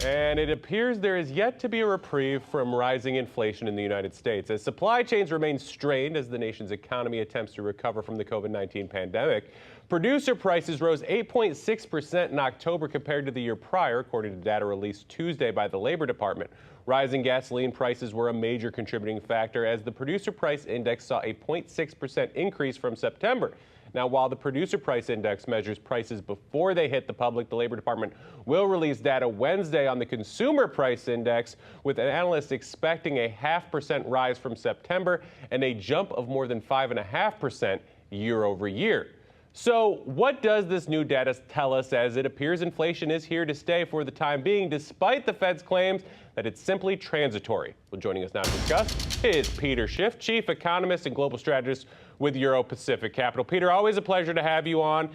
And it appears there is yet to be a reprieve from rising inflation in the United States as supply chains remain strained as the nation's economy attempts to recover from the COVID-19 pandemic. Producer prices rose 8.6% in October compared to the year prior, according to data released Tuesday by the Labor Department. Rising gasoline prices were a major contributing factor as the producer price index saw a 0.6% increase from September. Now, while the producer price index measures prices before they hit the public, the Labor Department will release data Wednesday on the consumer price index, with analysts expecting a 0.5% rise from September and a jump of more than 5.5% year over year. So what does this new data tell us, as it appears inflation is here to stay for the time being, despite the Fed's claims that it's simply transitory? Well, joining us now to discuss is Peter Schiff, chief economist and global strategist with Euro Pacific Capital. Peter, always a pleasure to have you on.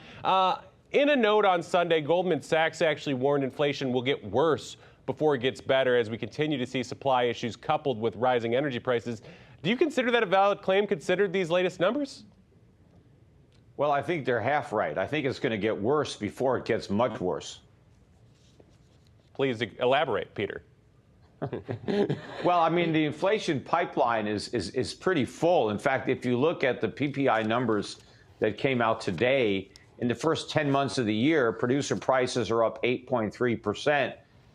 In a note on Sunday, Goldman Sachs actually warned inflation will get worse before it gets better as we continue to see supply issues coupled with rising energy prices. Do you consider that a valid claim, considered these latest numbers? Well, I think they're half right. I think it's going to get worse before it gets much worse. Please elaborate, Peter. Well, I mean, the inflation pipeline is pretty full. In fact, if you look at the PPI numbers that came out today, in the first 10 months of the year, producer prices are up 8.3%.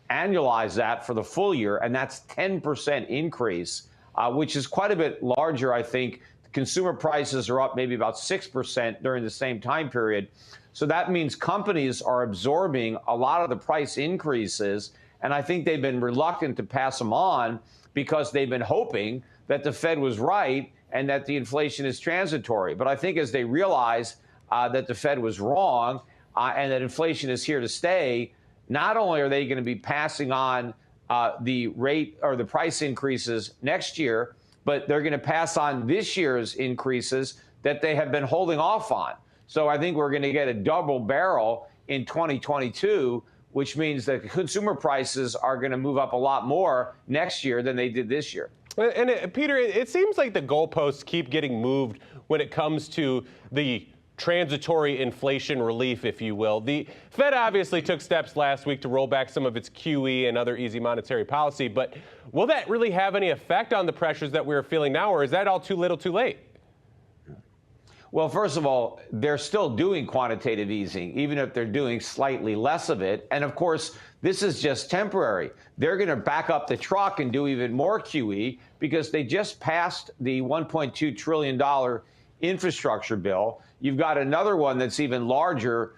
Annualize that for the full year, and that's 10% increase, which is quite a bit larger, I think. Consumer prices are up maybe about 6% during the same time period. So that means companies are absorbing a lot of the price increases, and I think they've been reluctant to pass them on because they've been hoping that the Fed was right and that the inflation is transitory. But I think as they realize that the Fed was wrong and that inflation is here to stay, not only are they going to be passing on the rate or the price increases next year, but they're going to pass on this year's increases that they have been holding off on. So I think we're going to get a double barrel in 2022, which means that consumer prices are going to move up a lot more next year than they did this year. And Peter, it seems like the goalposts keep getting moved when it comes to the transitory inflation relief, if you will. The Fed obviously took steps last week to roll back some of its QE and other easy monetary policy, but will that really have any effect on the pressures that we're feeling now, or is that all too little too late? Well, first of all, they're still doing quantitative easing, even if they're doing slightly less of it. And of course, this is just temporary. They're going to back up the truck and do even more QE because they just passed the $1.2 trillion infrastructure bill. You've got another one that's even larger,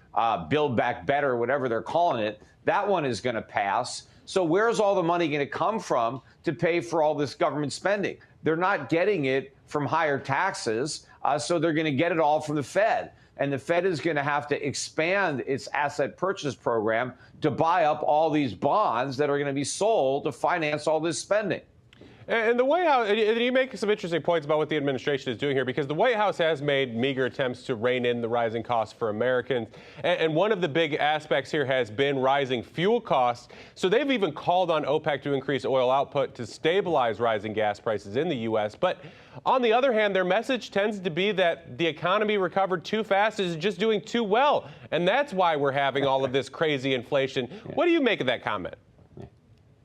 Build Back Better, whatever they're calling it. That one is going to pass. So where's all the money going to come from to pay for all this government spending? They're not getting it from higher taxes, so they're going to get it all from the Fed. And the Fed is going to have to expand its asset purchase program to buy up all these bonds that are going to be sold to finance all this spending. And the White House, you make some interesting points about what the administration is doing here, because the White House has made meager attempts to rein in the rising costs for Americans. And one of the big aspects here has been rising fuel costs. So they've even called on OPEC to increase oil output to stabilize rising gas prices in the U.S. But on the other hand, their message tends to be that the economy recovered too fast, is just doing too well. And that's why we're having all of this crazy inflation. What do you make of that comment?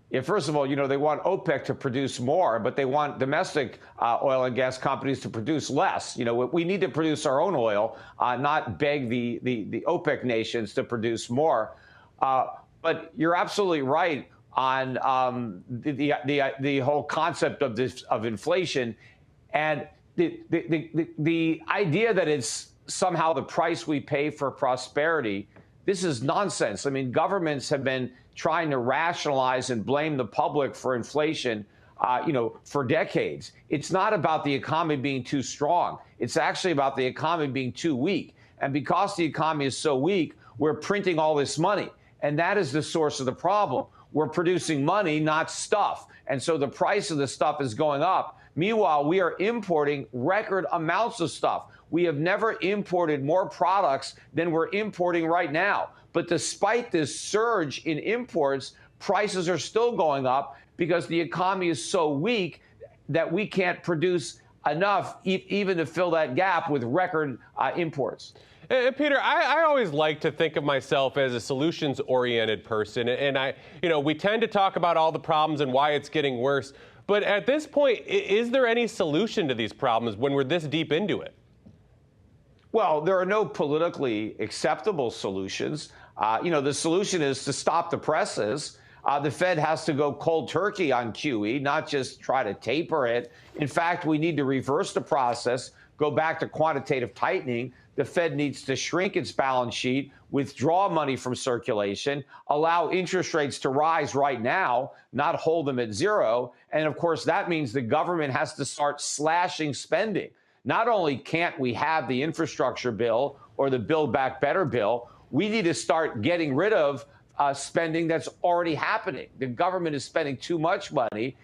Yeah, first of all, they want OPEC to produce more, but they want domestic oil and gas companies to produce less. We need to produce our own oil, not beg the OPEC nations to produce more. But you're absolutely right on the whole concept of inflation, and the idea that it's somehow the price we pay for prosperity. This is nonsense. I mean, governments have been trying to rationalize and blame the public for inflation, for decades. It's not about the economy being too strong. It's actually about the economy being too weak. And because the economy is so weak, we're printing all this money. And that is the source of the problem. We're producing money, not stuff. And so the price of the stuff is going up. Meanwhile, we are importing record amounts of stuff. We have never imported more products than we're importing right now. But despite this surge in imports, prices are still going up because the economy is so weak that we can't produce enough even to fill that gap with record imports. And Peter, I always like to think of myself as a solutions-oriented person, and we tend to talk about all the problems and why it's getting worse. But at this point, is there any solution to these problems when we're this deep into it? Well, there are no politically acceptable solutions. The solution is to stop the presses. The Fed has to go cold turkey on QE, not just try to taper it. In fact, we need to reverse the process, go back to quantitative tightening. The Fed needs to shrink its balance sheet, withdraw money from circulation, allow interest rates to rise right now, not hold them at zero. And of course, that means the government has to start slashing spending. Not only can't we have the infrastructure bill or the Build Back Better bill, we need to start getting rid of spending that's already happening. The government is spending too much money.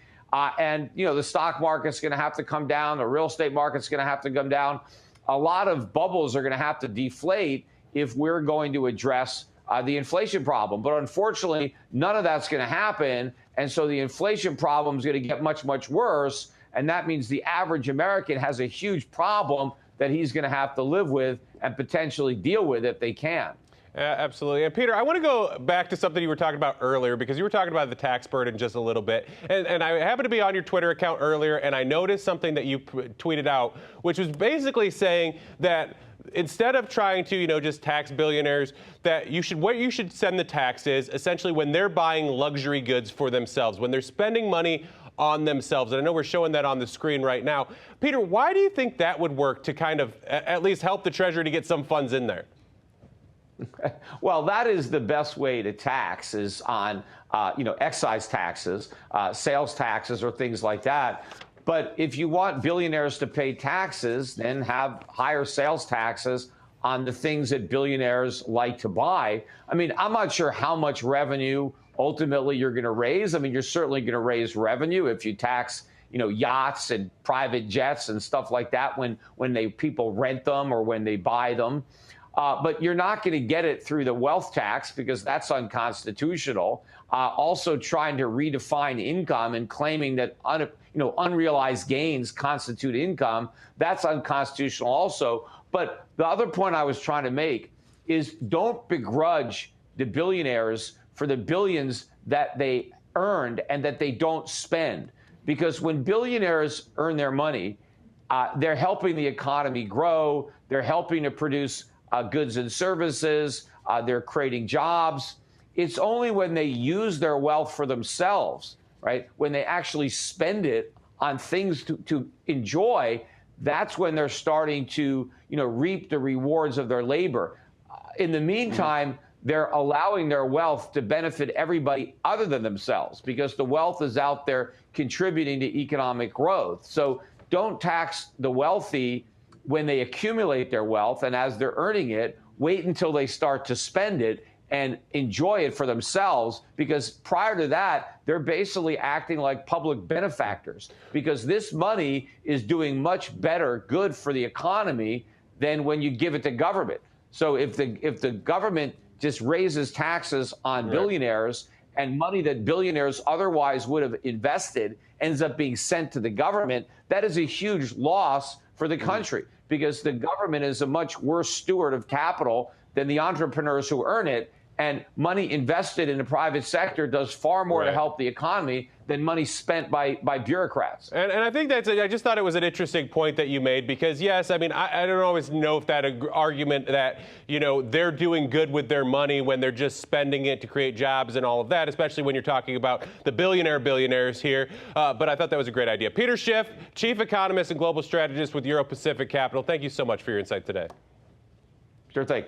And the stock market's going to have to come down. The real estate market's going to have to come down. A lot of bubbles are going to have to deflate if we're going to address the inflation problem. But unfortunately, none of that's going to happen. And so the inflation problem is going to get much, much worse. And that means the average American has a huge problem that he's going to have to live with and potentially deal with if they can. Absolutely. And Peter, I want to go back to something you were talking about earlier, because you were talking about the tax burden just a little bit. And I happened to be on your Twitter account earlier, and I noticed something that you tweeted out, which was basically saying that instead of trying to, just tax billionaires, that what you should send the tax is essentially when they're buying luxury goods for themselves, when they're spending money on themselves. And I know we're showing that on the screen right now. Peter, why do you think that would work to kind of at least help the Treasury to get some funds in there? Well, that is the best way to tax, is on, excise taxes, sales taxes, or things like that. But if you want billionaires to pay taxes, then have higher sales taxes on the things that billionaires like to buy. I mean, I'm not sure how much revenue ultimately you're going to raise. I mean, you're certainly going to raise revenue if you tax, yachts and private jets and stuff like that when people rent them or when they buy them. But you're not going to get it through the wealth tax, because that's unconstitutional. Also trying to redefine income and claiming that unrealized gains constitute income, that's unconstitutional also. But the other point I was trying to make is, don't begrudge the billionaires for the billions that they earned and that they don't spend. Because when billionaires earn their money, they're helping the economy grow, they're helping to produce goods and services, they're creating jobs. It's only when they use their wealth for themselves, right, when they actually spend it on things to enjoy, that's when they're starting to, reap the rewards of their labor. In the meantime, they're allowing their wealth to benefit everybody other than themselves, because the wealth is out there contributing to economic growth. So don't tax the wealthy when they accumulate their wealth, and as they're earning it, wait until they start to spend it and enjoy it for themselves, because prior to that, they're basically acting like public benefactors, because this money is doing much better good for the economy than when you give it to government. So if the government just raises taxes on billionaires, and money that billionaires otherwise would have invested ends up being sent to the government, that is a huge loss for the country, because the government is a much worse steward of capital than the entrepreneurs who earn it. And money invested in the private sector does far more to help the economy than money spent by bureaucrats. And I think I just thought it was an interesting point that you made, because, yes, I mean, I don't always know if that argument that, they're doing good with their money when they're just spending it to create jobs and all of that, especially when you're talking about the billionaires here. But I thought that was a great idea. Peter Schiff, chief economist and global strategist with Euro Pacific Capital, thank you so much for your insight today. Sure thing.